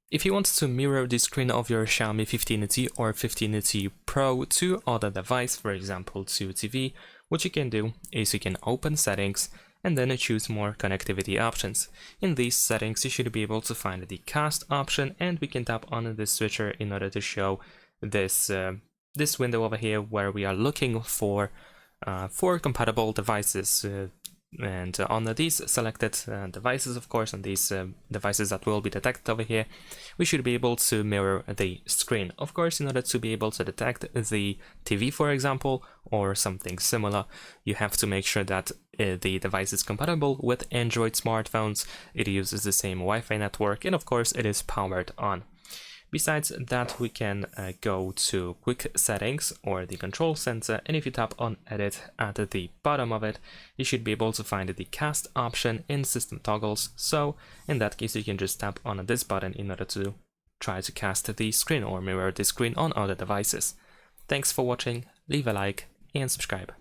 If you want to mirror the screen of your Xiaomi 15T or 15T Pro to other device, for example to TV, what you can do is you can open settings and then choose more connectivity options. In these settings you should be able to find the cast option, and we can tap on this switcher in order to show this this window over here where we are looking for compatible devices. And on these selected devices, of course, on these devices that will be detected over here, we should be able to mirror the screen. Of course, in order to be able to detect the TV, for example, or something similar, you have to make sure that the device is compatible with Android smartphones, it uses the same Wi-Fi network, and of course, it is powered on. Besides that, we can go to quick settings or the control center, and if you tap on edit at the bottom of it, you should be able to find the cast option in system toggles. So in that case, you can just tap on this button in order to try to cast the screen or mirror the screen on other devices. Thanks for watching, leave a like and subscribe.